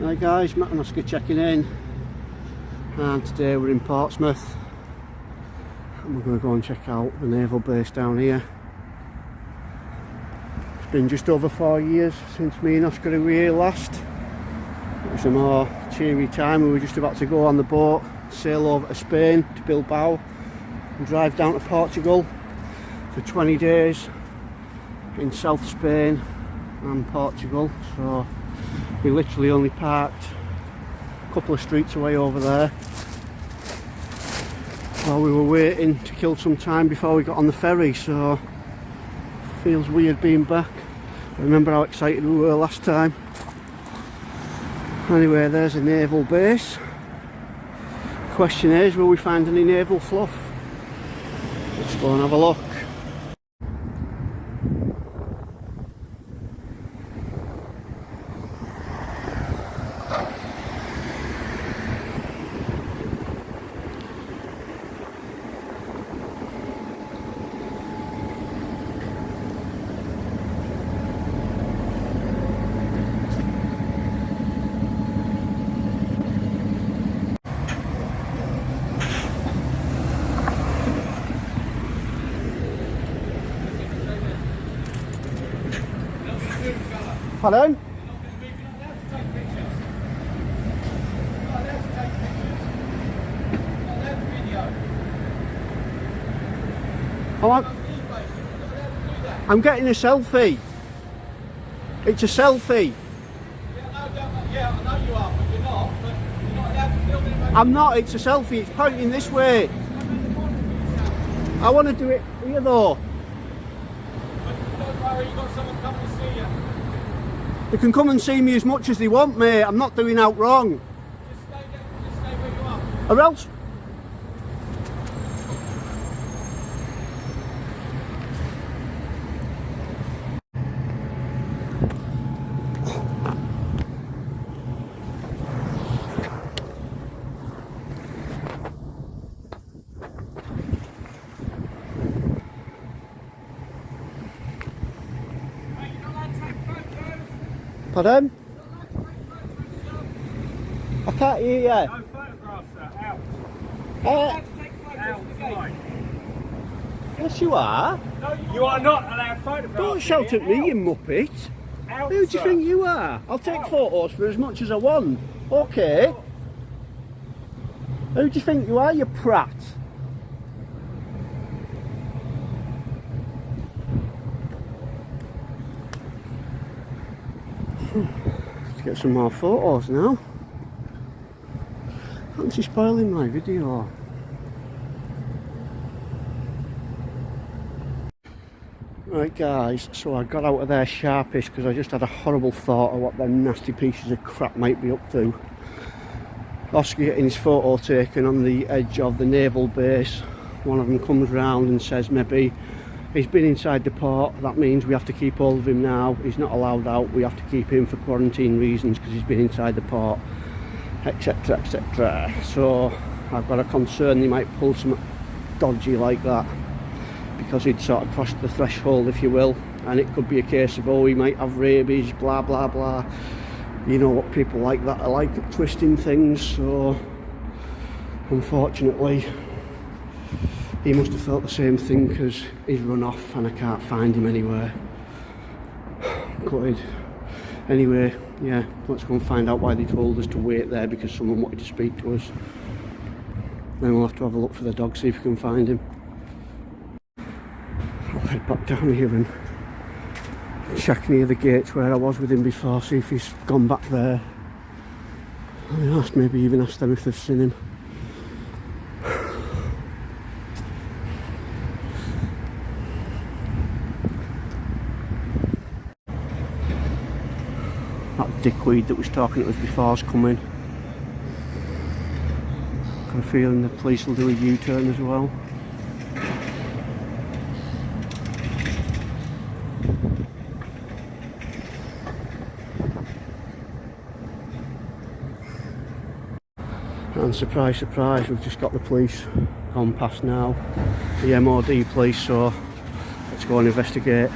Hi guys, Matt and Oscar checking in, and today we're in Portsmouth and we're going to go and check out the naval base down here. It's been just over 4 years since me and Oscar were here last. It was a more cheery time. We were just about to go on the boat, sail over to Spain, to Bilbao, and drive down to Portugal for 20 days in South Spain and Portugal. So we literally only parked a couple of streets away over there while we were waiting to kill some time before we got on the ferry, so feels weird being back. I remember how excited we were last time. Anyway, there's a naval base. Question is, will we find any naval fluff? Let's go and have a look. Pardon? Oh, I'm getting a selfie. It's a selfie. Yeah, I know you are, but you're not. But you're not allowed to film it. I'm not, it's a selfie. It's pointing this way. I want to do it here though. Don't worry, you've got someone coming to see you. They can come and see me as much as they want, mate. I'm not doing out wrong. Just stay where you are. Or else... Pardon? I can't hear you. No photographs, sir. Out. Uh, Outside. yes, you are. No, you are not allowed photographs. Don't shout at me, you muppet. Out, Who do you sir. think you are? I'll take photos for as much as I want. Okay. Who do you think you are, you prat? Let's get some more photos now. Fancy spoiling my video. Right guys, so I got out of there sharpish because I just had a horrible thought of what them nasty pieces of crap might be up to. Oscar getting his photo taken on the edge of the naval base. One of them comes round and says maybe he's been inside the port, that means we have to keep hold of him now, he's not allowed out, we have to keep him for quarantine reasons because he's been inside the port, etc, etc. So I've got a concern they might pull some dodgy like that, because he'd sort of crossed the threshold, if you will, and it could be a case of, oh, he might have rabies, blah blah blah. You know what people like that are like, twisting things. So unfortunately he must have thought the same thing because he's run off and I can't find him anywhere. Gutted. Anyway, yeah, let's go and find out why they told us to wait there, because someone wanted to speak to us. Then we'll have to have a look for the dog, see if we can find him. I'll head back down here and check near the gates where I was with him before, see if he's gone back there. Maybe even ask them if they've seen him. That dickweed that was talking to us before's coming. Got a feeling the police will do a U-turn as well. And surprise, surprise, we've just got the police gone past now, the MOD police, so let's go and investigate.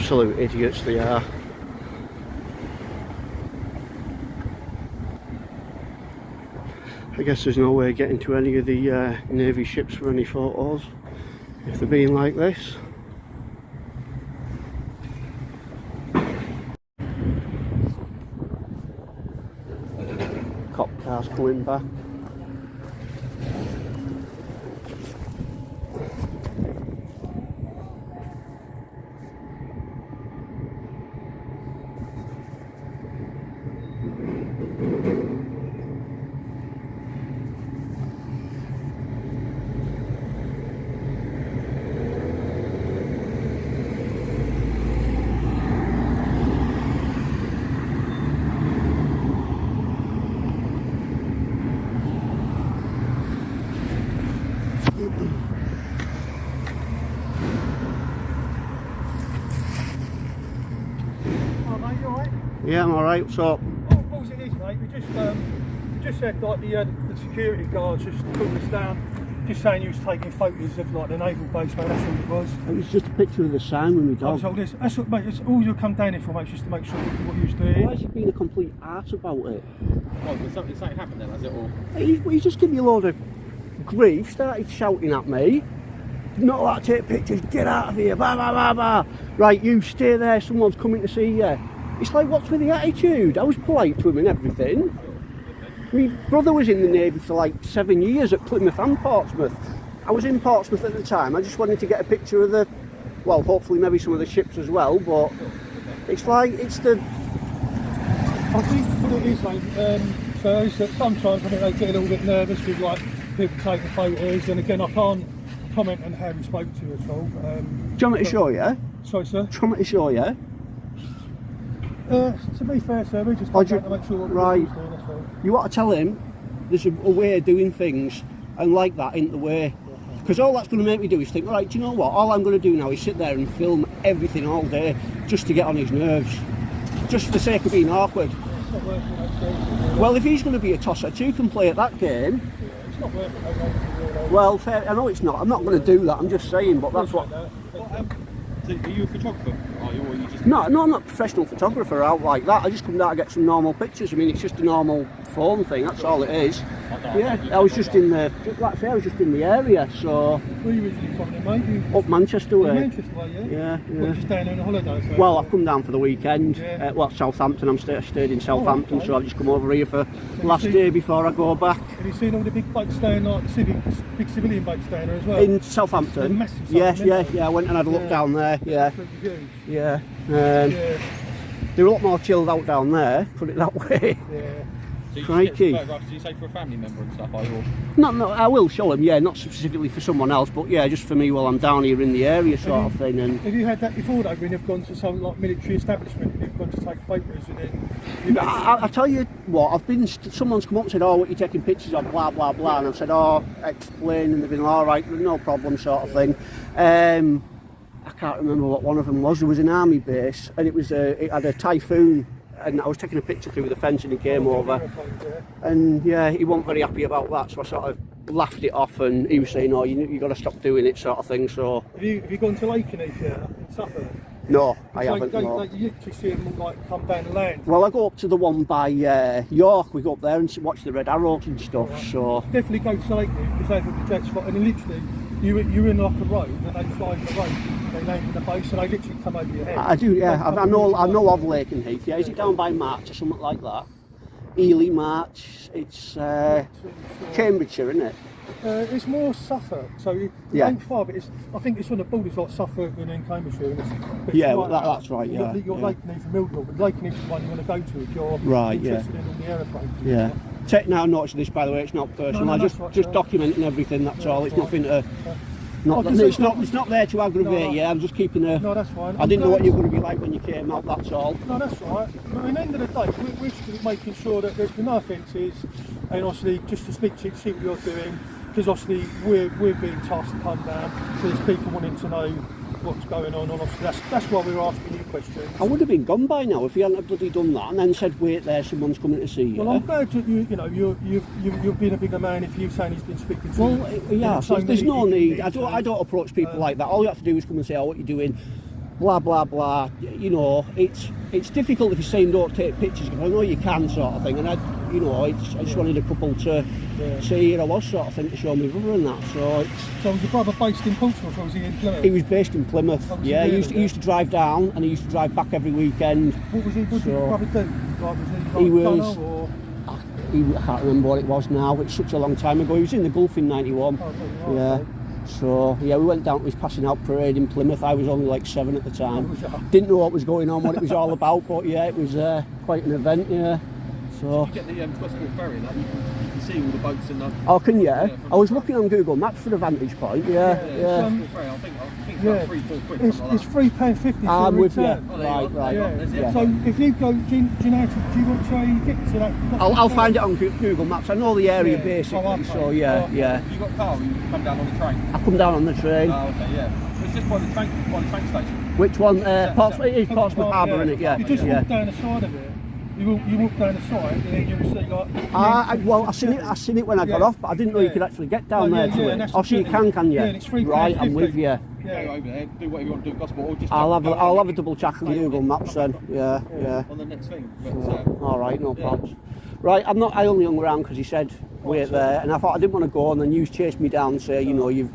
Absolute idiots they are. I guess there's no way of getting to any of the Navy ships for any photos if they're being like this. Cop cars coming back. Yeah, I'm alright, what's up? All it is, mate, we just said like the security guards just pulled us down, just saying he was taking photos of like the naval base, mate, that's all it was. It was just a picture of the sign when we dog. That's what, mate, it's all you'll come down here for, mate, just to make sure what he was doing. Why has he been a complete arse about it? Well, did something happen then, has it all? He just gave me a load of grief, started shouting at me. Not allowed to take pictures, get out of here, blah blah blah blah. Right, you stay there, someone's coming to see you. It's like, what's with the attitude? I was polite to him and everything. My brother was in the Navy for like 7 years at Plymouth and Portsmouth. I was in Portsmouth at the time. I just wanted to get a picture of the, well, hopefully maybe some of the ships as well, but it's like, it's the... I think what it is, mate, so is that sometimes I think they get a little bit nervous with like people taking photos, and again I can't comment on how he spoke to you at all. Do you want me to show you? Sorry, sir? Do you want me to show you? To be fair, sir, we just come down to make sure what right. we're doing, that's all. You want to tell him there's a way of doing things, and like that ain't the way. Because all that's going to make me do is think, right, do you know what? All I'm going to do now is sit there and film everything all day just to get on his nerves. Just for the sake of being awkward. It's not worth it, mate, seriously. Well, if he's going to be a tosser, two can play at that game. Yeah, it's not worth it, mate. Well, fair, I know it's not. I'm not going to do that. I'm just saying, but that's what... So are you a photographer? Are you, or are you just... No, I'm not a professional photographer out like that. I just come down to get some normal pictures. I mean, it's just a normal phone thing. That's all it is. Yeah, I was just in the, like I say, I was just in the area. So. Where are you originally from, then, mate? Up Manchester way. Manchester way, yeah. Yeah. What, just down on a holiday? So Well, I've come down for the weekend. Yeah. Well, Southampton. I stayed in Southampton, okay. so I've just come over here for last day before I go back. Have you seen all the big boats staying, like the big civilian boats staying there as well? In Southampton. They're massive. Yeah. I went and had a look down there. Yeah. Absolutely huge. Yeah. Yeah. They were a lot more chilled out down there. Put it that way. Yeah. So you Crikey. get photographs, do you say for a family member and stuff, are you? No, I will show them, yeah, not specifically for someone else, but yeah, just for me while I'm down here in the area sort of thing. And have you had that before though, when you've gone to some like military establishment and you've gone to take photos and then... I tell you what, I've been, someone's come up and said, oh, what are you taking pictures of, blah, blah, blah, and I've said, oh, explain, and they've been, all right, no problem sort of thing. I can't remember what one of them was. There was an army base, and it had a typhoon, and I was taking a picture through the fence and he came over, and yeah, he wasn't very happy about that, so I sort of laughed it off, and he was saying, oh, you got to stop doing it sort of thing. So have you gone to Lakenheath yet, in Suffolk? no, I haven't. No. You literally see them like come down the land. Well, I go up to the one by York. We go up there and watch the red arrows and stuff. Right. So definitely go to Lakenheath, because they've got the jet spot, and literally you're in like a road and they fly in the road, they land in the base and they literally come over your head. I do, yeah. I know of Lakenheath. Yeah, is it down by March or something like that? Ely, March. It's Cambridgeshire, isn't it? It's more Suffolk, so it ain't far, but I think it's on the borders like Suffolk and then Cambridgeshire. And yeah, well, that's right. Yeah. You've got Lakenheath and Millwall, but Lakenheath is the one you want to go to if you're interested in all the aeroplanes. Yeah. Take now notice of this, by the way. It's not personal. I'm just documenting everything. That's all. It's nothing to. It's not there to aggravate you. I'm just keeping a. No, that's fine. I didn't know what you were going to be like when you came out. That's all. No, that's right. But at the end of the day, we're just making sure that there's been no offences, and obviously just to speak to you, see what you're doing, because obviously we're being tasked to come down. So there's people wanting to know what's going on, and obviously that's why we're asking you questions. I would have been gone by now if you hadn't bloody done that, and then said, "Wait there, someone's coming to see you." Well, I'm glad that you've been a bigger man if you're saying he's been speaking to you. Well, yeah, so there's no need. I don't approach people like that. All you have to do is come and say, "Oh, what are you doing?" blah blah blah. You know, it's difficult if you're saying don't take pictures, because I know you can, sort of thing. And I just wanted a couple to see here I was, sort of thing, to show my brother and that. So was your brother based in Portsmouth, or was he in Plymouth? he was based in Plymouth. Yeah, he he used to drive down, and he used to drive back every weekend. What was he? What did your brother do? Like, He was was. tunnel, or? I can't remember what it was now. It's such a long time ago. He was in the Gulf in '91. Oh, yeah. okay. So yeah, we went down to his passing out parade in Plymouth. I was only like 7 at the time. Oh, Didn't know what was going on, what it was all about, but yeah, it was quite an event. Yeah. So. You get the Portsmouth ferry, and you can see all the boats in the. Oh, can you? I was looking on Google Maps for the vantage point. Yeah. Portsmouth ferry, I think it's about £3-4 quid. It's £3.50. I'm with you. return. Right. Yeah. So if you go, do you know? Do you want to get to that? I'll find it on Google Maps. I know the area basically. Oh, okay. So yeah. You got a car, or you come down on the train? I come down on the train. Oh, okay, yeah. It's just by the train station. Which one? Portsmouth. It is Portsmouth Harbour, isn't it? Yeah. You just yeah. walk down the side of it. You walk down the side, and then you'll see like. I seen it when I got off, but I didn't know you could actually get down there to it. Oh, so you can you? Yeah, and it's £3.50. Right, I'm with you. Go over there, do whatever you want to do, gospel, or just. I'll have a double check on Google Maps then. Yeah. On the next thing. But, all right, no problems. Right, I only hung around because he said wait there, and I thought I didn't want to go, and then you chased me down and say, you know, you've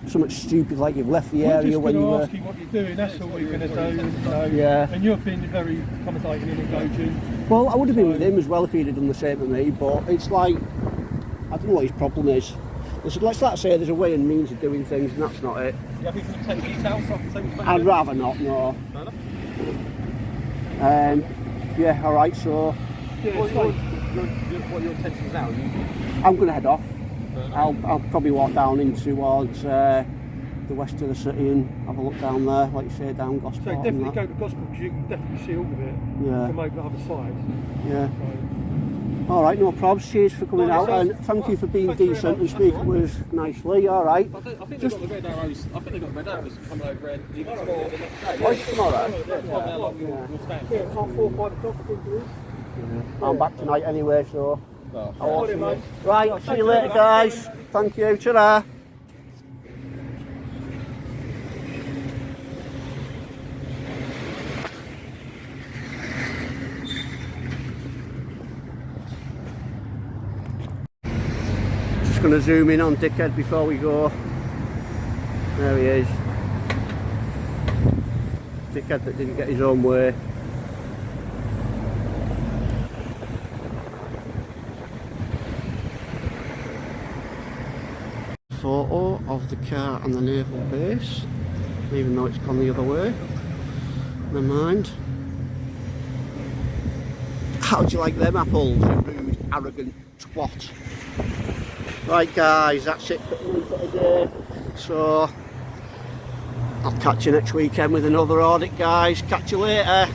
something stupid like you've left the area when you were. We're just going to ask you what you're doing. That's all we're going to do. Yeah. And you've been very accommodating and engaging. Well, I would have been with him as well if he'd have done the same to me, but it's like, I don't know what his problem is. Let's say there's a way and means of doing things, and that's not it. You happy for me to take the details off the same as I'd rather not, no. Yeah, all right. So, what are your intentions now? I'm going to head off. I'll probably walk down in towards the west of the city and have a look down there, like you say, down Gosport. So definitely go to Gosport, because you can definitely see all of it from over the other side. Yeah. So. All right, no problems. Cheers for coming out, and thank you for being decent and speaking with us nicely. All right. I think they've got the red arrows. I think they've got the red arrows coming over and leaving tomorrow the next day. Oh, it's tomorrow? How long you'll stand? Yeah, it's on 4 or 5 o'clock, I think it is. I'm back tonight anyway, so. Oh. Right, see you later, guys. Thank you. Ta-ra. Just going to zoom in on Dickhead before we go. There he is. Dickhead that didn't get his own way. Photo of the car on the naval base, even though it's gone the other way. Never mind. How do you like them apples, you rude, arrogant twat? Right guys, that's it for today. So I'll catch you next weekend with another audit, guys. Catch you later.